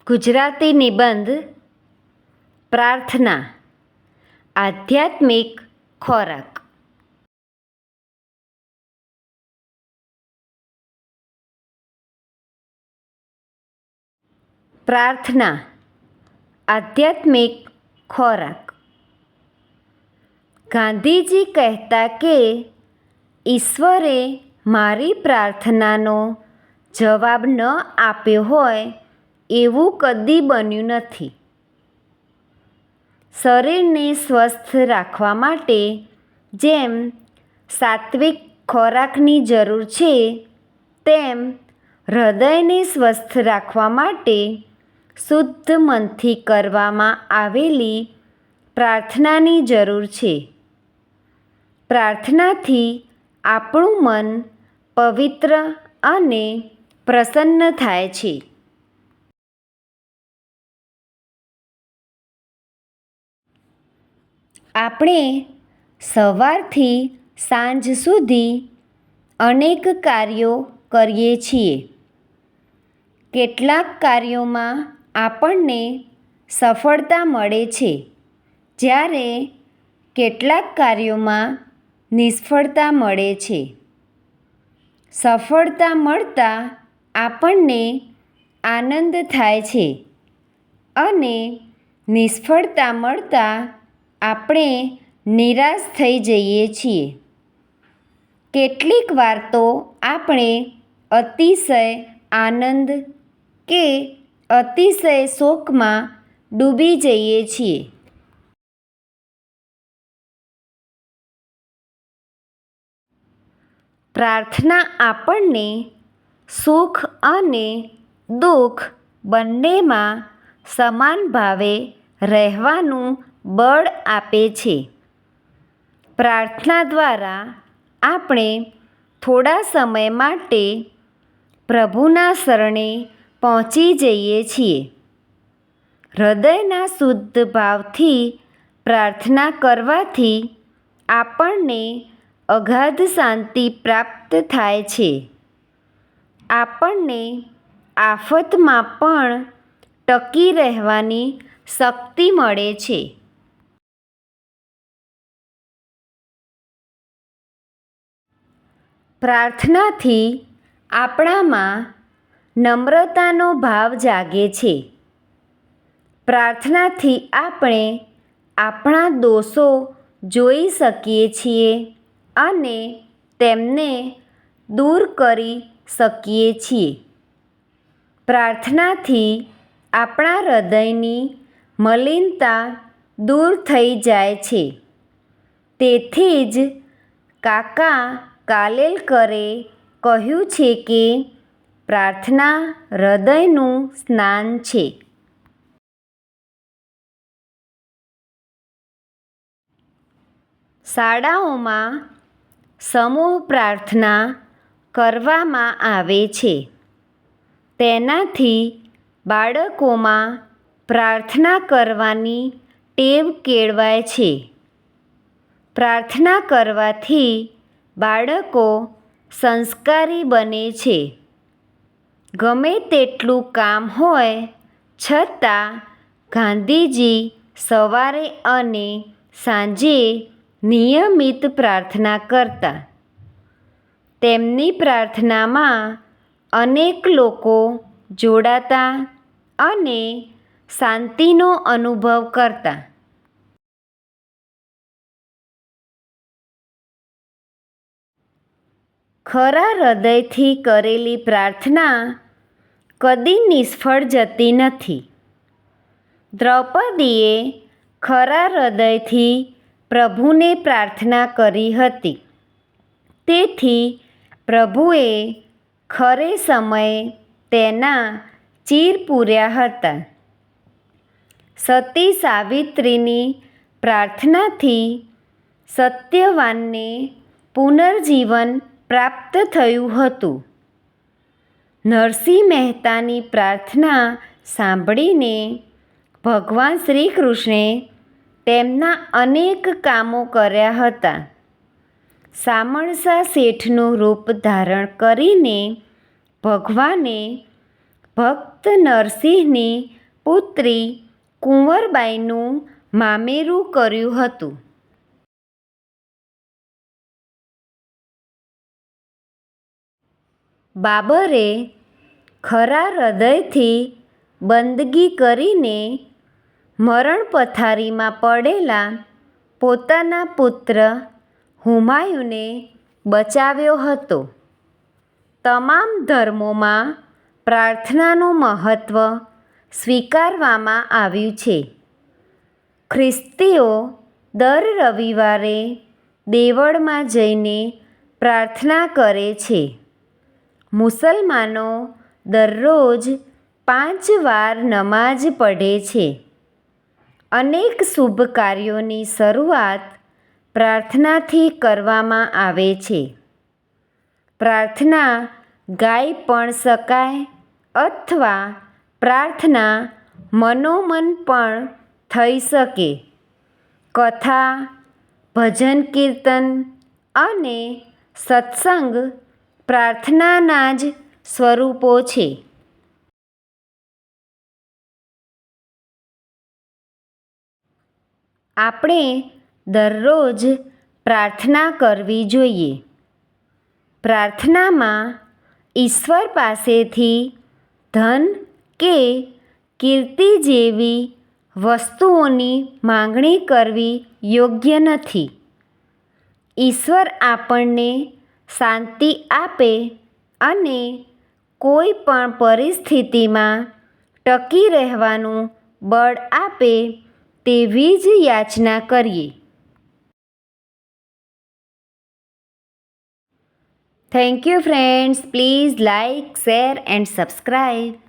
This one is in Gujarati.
ગુજરાતી નિબંધ પ્રાર્થના આધ્યાત્મિક ખોરાક. પ્રાર્થના આધ્યાત્મિક ખોરાક. ગાંધીજી કહેતા કે ઈશ્વરે મારી પ્રાર્થનાનો જવાબ ન આપ્યો હોય એવું કદી બન્યું નથી. શરીરને સ્વસ્થ રાખવા માટે જેમ સાત્વિક ખોરાકની જરૂર છે તેમ હૃદયને સ્વસ્થ રાખવા માટે શુદ્ધ મનથી કરવામાં આવેલી પ્રાર્થનાની જરૂર છે. પ્રાર્થનાથી આપણું મન પવિત્ર અને પ્રસન્ન થાય છે. આપણે સવારથી સાંજ સુધી અનેક કાર્યો કરીએ છીએ. કેટલાક કાર્યોમાં આપણને સફળતા મળે છે જ્યારે કેટલાક કાર્યોમાં નિષ્ફળતા મળે છે. સફળતા મળતાં આપણને આનંદ થાય છે અને નિષ્ફળતા મળતાં આપણે નિરાશ થઈ જઈએ છીએ. કેટલીક વાર તો આપણે અતિશય આનંદ કે અતિશય શોકમાં ડૂબી જઈએ છીએ. પ્રાર્થના આપણને સુખ અને દુઃખ બંનેમાં સમાન ભાવે રહેવાનું બળ આપે છે. પ્રાર્થના દ્વારા આપણે થોડા સમય માટે પ્રભુના શરણે પહોંચી જઈએ છીએ. હૃદયના શુદ્ધ ભાવથી પ્રાર્થના કરવાથી આપણને અગાધ શાંતિ પ્રાપ્ત થાય છે. આપણને આફતમાં પણ ટકી રહેવાની શક્તિ મળે છે. પ્રાર્થનાથી આપણામાં નમ્રતાનો ભાવ જાગે છે. પ્રાર્થનાથી આપણે આપણા દોષો જોઈ શકીએ છીએ અને તેમને દૂર કરી શકીએ છીએ. પ્રાર્થનાથી આપણા હૃદયની મલિનતા દૂર થઈ જાય છે. તેથી જ કાકા કાલેલકરે કહ્યું છે કે પ્રાર્થના હૃદયનું સ્નાન છે. શાળાઓમાં સમૂહ પ્રાર્થના કરવામાં આવે છે. તેનાથી બાળકોમાં પ્રાર્થના કરવાની ટેવ કેળવાય છે. પ્રાર્થના કરવાથી બાળકો સંસ્કારી બને છે. ગમે તેટલું કામ હોય છતાં ગાંધીજી સવારે અને સાંજે નિયમિત પ્રાર્થના કરતા. તેમની પ્રાર્થનામાં અનેક લોકો જોડાતા અને શાંતિનો અનુભવ કરતા. ખરા હૃદયથી કરેલી પ્રાર્થના કદી નિષ્ફળ જતી નથી. દ્રૌપદીએ ખરા હૃદયથી પ્રભુને પ્રાર્થના કરી હતી. તેથી પ્રભુએ ખરે સમયે તેના ચીર પૂર્યા હતા. સતી સાવિત્રીની પ્રાર્થનાથી સત્યવાનને પુનર્જીવન પ્રાપ્ત થયું હતું. નરસિંહ મહેતાની પ્રાર્થના સાંભળીને ભગવાન શ્રી કૃષ્ણે તેમના અનેક કામો કર્યા હતા. શામળશા શેઠનું રૂપ ધારણ કરીને ભગવાને ભક્ત નરસિંહની પુત્રી કુંવરબાઈનું મામેરું કર્યું હતું. બાબરે ખરા હૃદયથી બંદગી કરીને મરણ પથારીમાં પડેલા પોતાના પુત્ર હુમાયુને બચાવ્યો હતો. તમામ ધર્મોમાં પ્રાર્થનાનું મહત્ત્વ સ્વીકારવામાં આવ્યું છે. ખ્રિસ્તીઓ દર રવિવારે દેવળમાં જઈને પ્રાર્થના કરે છે. મુસલમાનો દરરોજ 5 વાર નમાઝ પઢે છે. અનેક શુભ કાર્યોની શરૂઆત પ્રાર્થનાથી કરવામાં આવે છે. પ્રાર્થના ગાઈ પણ શકાય અથવા પ્રાર્થના મનોમન પણ થઈ શકે. કથા, ભજન કીર્તન અને સત્સંગ પ્રાર્થનાના જ સ્વરૂપો છે. આપણે દરરોજ પ્રાર્થના કરવી જોઈએ. પ્રાર્થનામાં ઈશ્વર પાસેથી ધન કે કીર્તિ જેવી વસ્તુઓની માંગણી કરવી યોગ્ય નથી. ઈશ્વર આપણને શાંતિ આપે અને કોઈ પણ પરિસ્થિતિમાં ટકી રહેવાનું બળ આપે તેવી જ યાચના કરીએ. Thank you friends. Please like, share and subscribe.